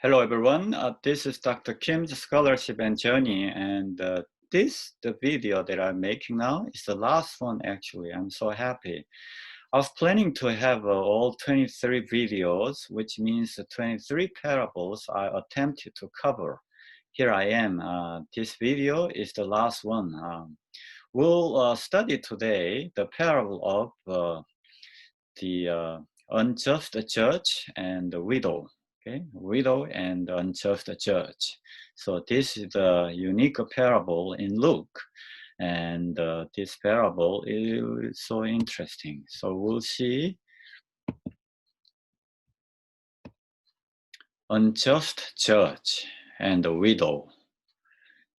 Hello, everyone. This is Dr. Kim's Scholarship and Journey, and the video that I'm making now is the last one, actually. I'm so happy. I was planning to have all 23 videos, which means the 23 parables I attempted to cover. Here I am. This video is the last one. We'll study today the parable of the unjust judge and the widow. Okay, widow and unjust judge. So this is the unique parable in Luke, and this parable is so interesting. So we'll see unjust judge and the widow.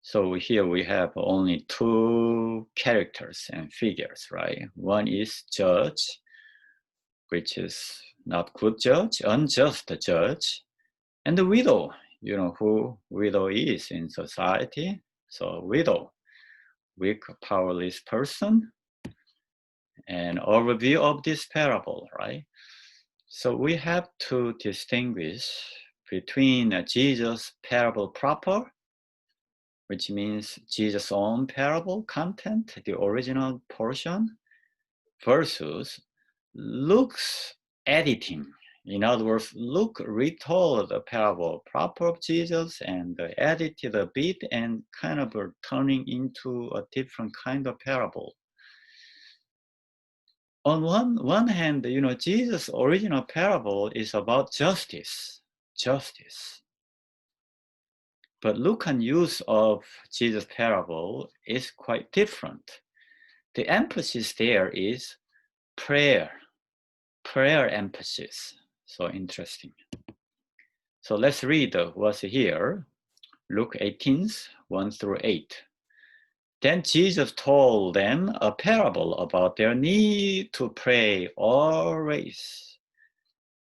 So here we have only two characters and figures, right? One is judge, which is not good judge, unjust judge, and the widow. You know who widow is in society. So widow, weak, powerless person, an overview of this parable, right? So we have to distinguish between Jesus' parable proper, which means Jesus' own parable content, the original portion, versus Luke's editing. In other words, Luke retold the parable proper of Jesus and edited a bit and kind of turning into a different kind of parable. On one hand, you know, Jesus' original parable is about justice. But Luke's use of Jesus' parable is quite different. The emphasis there is prayer emphasis. So interesting. So let's read what's here. Luke 18, 1 through 8. Then Jesus told them a parable about their need to pray always.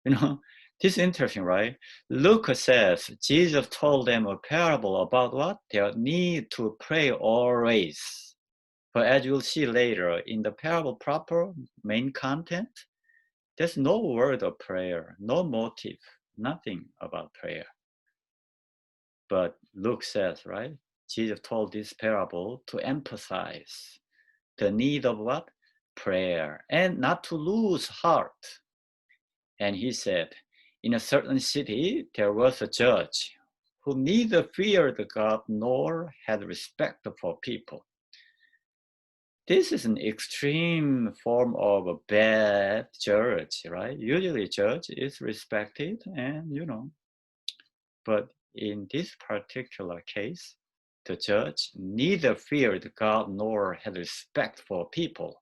You know, this is interesting, right? Luke says Jesus told them a parable about what? Their need to pray always. But as you'll see later, in the parable proper main content, there's no word of prayer, no motive, nothing about prayer. But Luke says, right? Jesus told this parable to emphasize the need of what? Prayer, and not to lose heart. And he said, in a certain city, there was a judge who neither feared God nor had respect for people. This is an extreme form of a bad judge, right? Usually judge is respected and, you know, but in this particular case, the judge neither feared God nor had respect for people.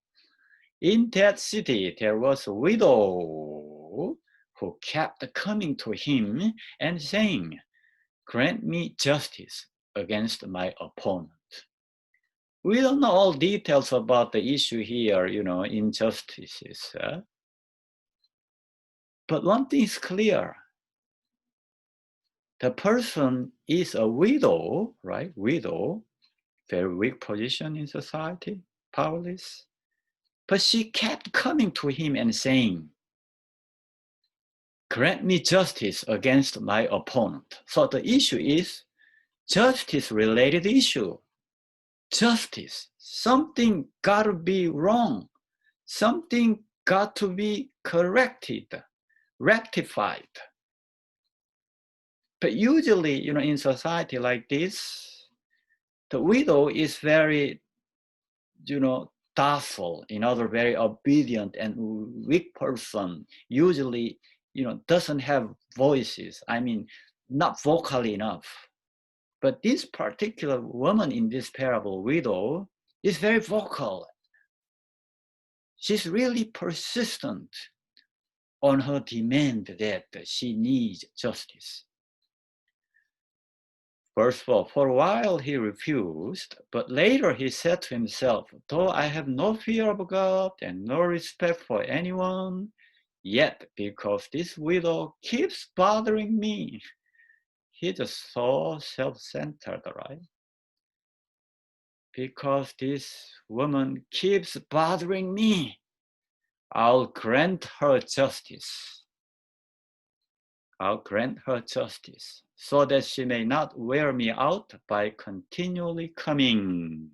In that city, there was a widow who kept coming to him and saying, "Grant me justice against my opponent." We don't know all details about the issue here, you know, injustices. But one thing is clear. The person is a widow, right? Widow, very weak position in society, powerless. But she kept coming to him and saying, "Grant me justice against my opponent." So the issue is justice-related issue. Justice, something got to be wrong. Something got to be corrected, rectified. But usually, you know, in society like this, the widow is very, you know, docile, in other very obedient and weak person, usually, you know, doesn't have voices. I mean, not vocal enough. But this particular woman in this parable, widow, is very vocal. She's really persistent on her demand that she needs justice. Verse 4, for a while he refused, but later he said to himself, though I have no fear of God and no respect for anyone, yet because this widow keeps bothering me. He's just so self-centered, right? Because this woman keeps bothering me, I'll grant her justice. I'll grant her justice, so that she may not wear me out by continually coming.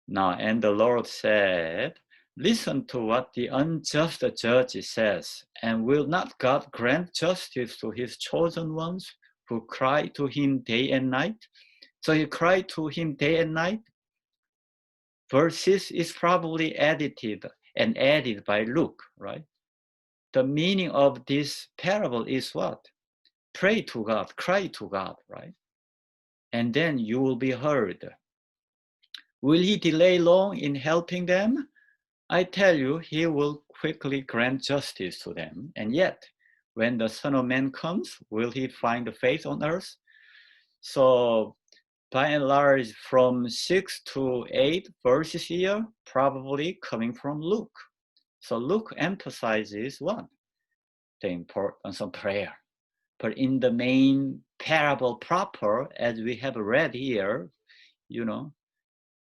Now, and the Lord said, listen to what the unjust judge says, and will not God grant justice to his chosen ones who cry to him day and night? So he cried to him day and night. Verses is probably edited and added by Luke, right? The meaning of this parable is what? Pray to God, cry to God, right? And then you will be heard. Will he delay long in helping them? I tell you, he will quickly grant justice to them. And yet, when the Son of Man comes, will he find faith on earth? So, by and large, from 6 to 8 verses here, probably coming from Luke. So Luke emphasizes what? The importance of prayer. But in the main parable proper, as we have read here,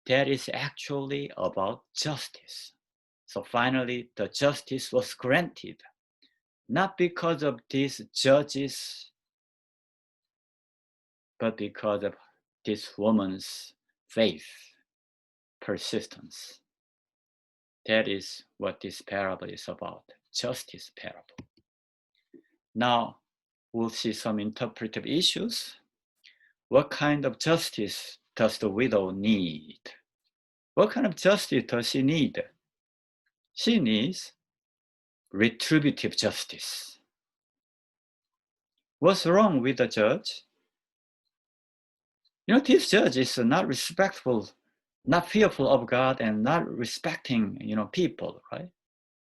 that is actually about justice. So finally, the justice was granted, not because of these judges, but because of this woman's faith, persistence. That is what this parable is about, justice parable. Now, we'll see some interpretive issues. What kind of justice does the widow need? What kind of justice does she need? She needs retributive justice. What's wrong with the judge? This judge is not respectful, not fearful of God, and not respecting, people, right?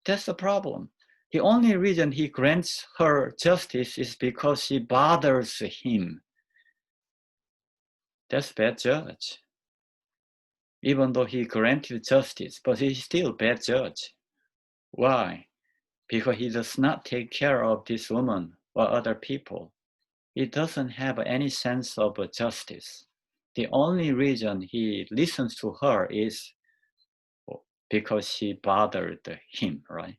That's the problem. The only reason he grants her justice is because she bothers him. That's bad judge. Even though he granted justice, but he's still bad judge. Why? Because he does not take care of this woman or other people. He doesn't have any sense of justice. The only reason he listens to her is because she bothered him, right?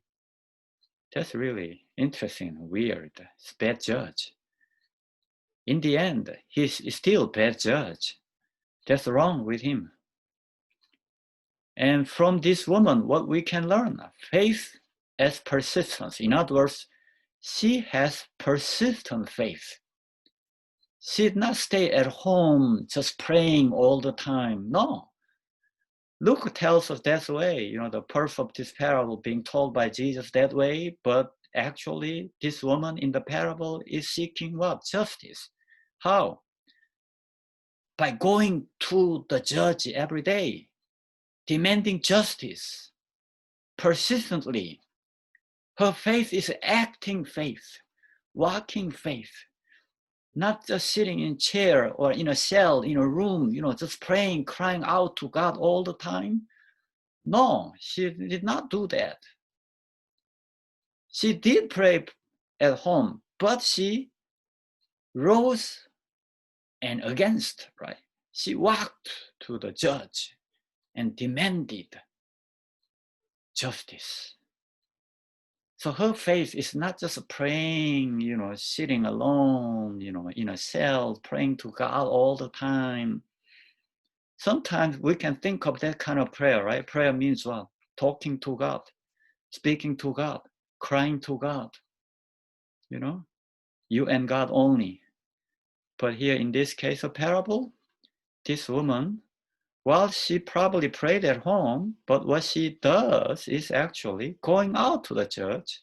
That's really interesting, weird. It's bad judge. In the end, he's still bad judge. That's wrong with him. And from this woman, what we can learn, faith as persistence. In other words, she has persistent faith. She did not stay at home just praying all the time. No. Luke tells us that way, the purpose of this parable being told by Jesus that way, but actually this woman in the parable is seeking what? Justice. How? By going to the judge every day, demanding justice persistently. Her faith is acting faith, walking faith, not just sitting in a chair or in a cell, in a room, just praying, crying out to God all the time. No, she did not do that. She did pray at home, but she rose and against, right? She walked to the judge and demanded justice. So her faith is not just praying, sitting alone, in a cell, praying to God all the time. Sometimes we can think of that kind of prayer, right? Prayer means what? Talking to God, speaking to God, crying to God, you and God only. But here in this case of parable, this woman, while she probably prayed at home, but what she does is actually going out to the church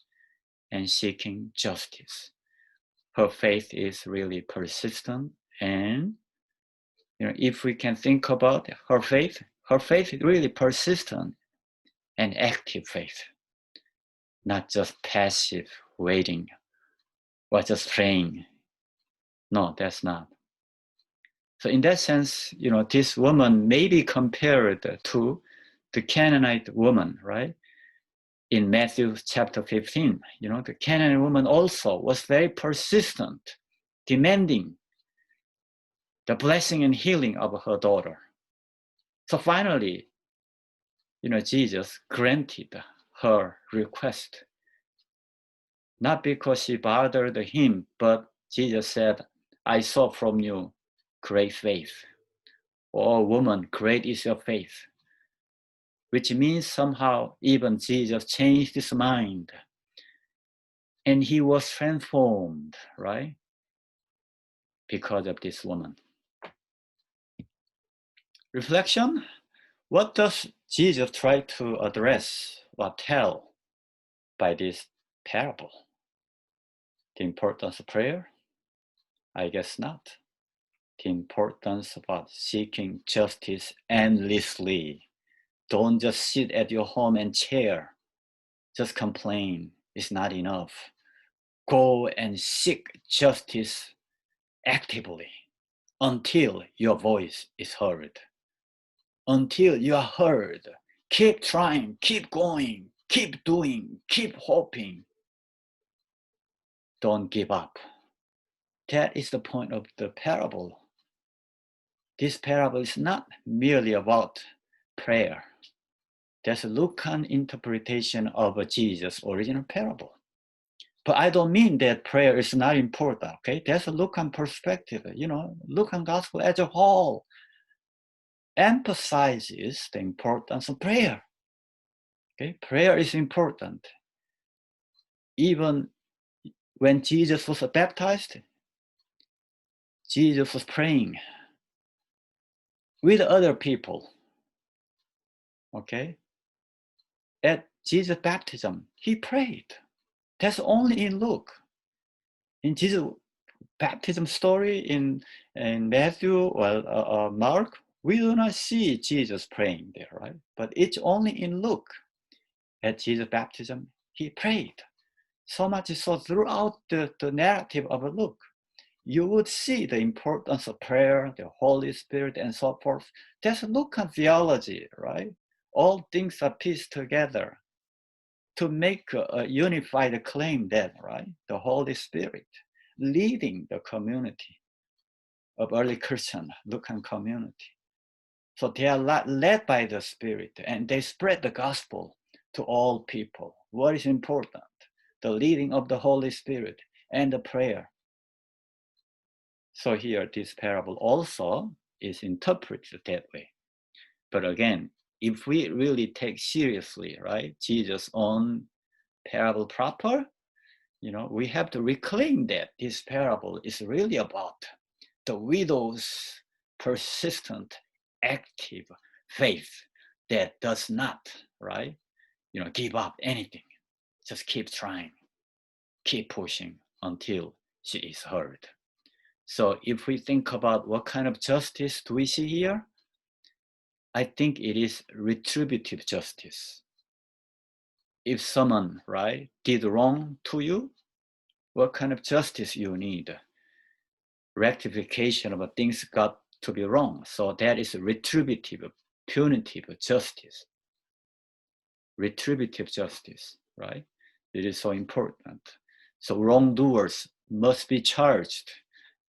and seeking justice. Her faith is really persistent, and if we can think about her faith is really persistent and active faith, not just passive waiting or just praying. No, that's not. So in that sense, this woman may be compared to the Canaanite woman, right? In Matthew chapter 15, the Canaanite woman also was very persistent, demanding the blessing and healing of her daughter. So finally, Jesus granted her request. not because she bothered him, but Jesus said, I saw from you great faith. Oh, woman, great is your faith. Which means somehow even Jesus changed his mind and he was transformed, right? Because of this woman. Reflection. What does Jesus try to address or tell by this parable? The importance of prayer? I guess not. The importance of seeking justice endlessly. Don't just sit at your home and chair. Just complain. It's not enough. Go and seek justice actively until your voice is heard. Until you are heard. Keep trying, keep going, keep doing, keep hoping. Don't give up. That is the point of the parable. This parable is not merely about prayer. That's a Lucan interpretation of Jesus' original parable. But I don't mean that prayer is not important, okay? That's a Lucan perspective. Lucan gospel as a whole emphasizes the importance of prayer. Okay, prayer is important. Even when Jesus was baptized, Jesus was praying with other people. Okay, at Jesus' baptism, he prayed. That's only in Luke. In Jesus' baptism story in Matthew or Mark, we do not see Jesus praying there, right? But it's only in Luke. At Jesus' baptism, he prayed. So much so throughout the narrative of Luke, you would see the importance of prayer, the Holy Spirit, and so forth. That's Lucan theology, right? All things are pieced together to make a unified claim that, right? The Holy Spirit leading the community of early Christian Lucan community. So they are led by the Spirit and they spread the gospel to all people. What is important? The leading of the Holy Spirit and the prayer. So here, this parable also is interpreted that way. But again, if we really take seriously, right, Jesus' own parable proper, we have to reclaim that this parable is really about the widow's persistent, active faith that does not, right, give up anything. Just keep trying, keep pushing until she is heard. So if we think about what kind of justice do we see here, I think it is retributive justice. If someone, right, did wrong to you, what kind of justice you need? Rectification of things got to be wrong. So that is retributive, punitive justice. Retributive justice, right? It is so important. So wrongdoers must be charged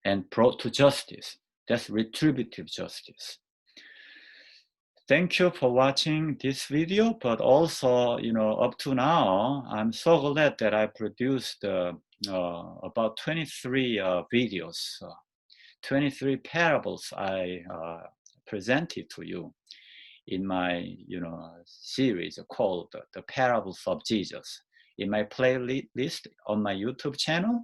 and brought to justice. That's retributive justice. Thank you for watching this video, but also, up to now, I'm so glad that I produced about 23 videos, 23 parables I presented to you in my, series called The Parables of Jesus. In my playlist on my YouTube channel,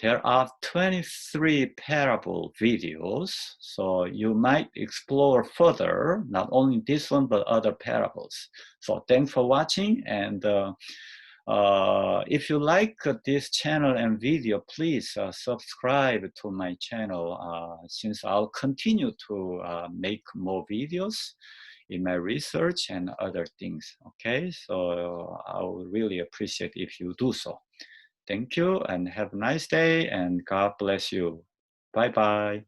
there are 23 parable videos, so you might explore further, not only this one, but other parables. So thanks for watching, and if you like this channel and video, please subscribe to my channel, since I'll continue to make more videos in my research and other things, okay? So I would really appreciate if you do so. Thank you and have a nice day and God bless you. Bye-bye.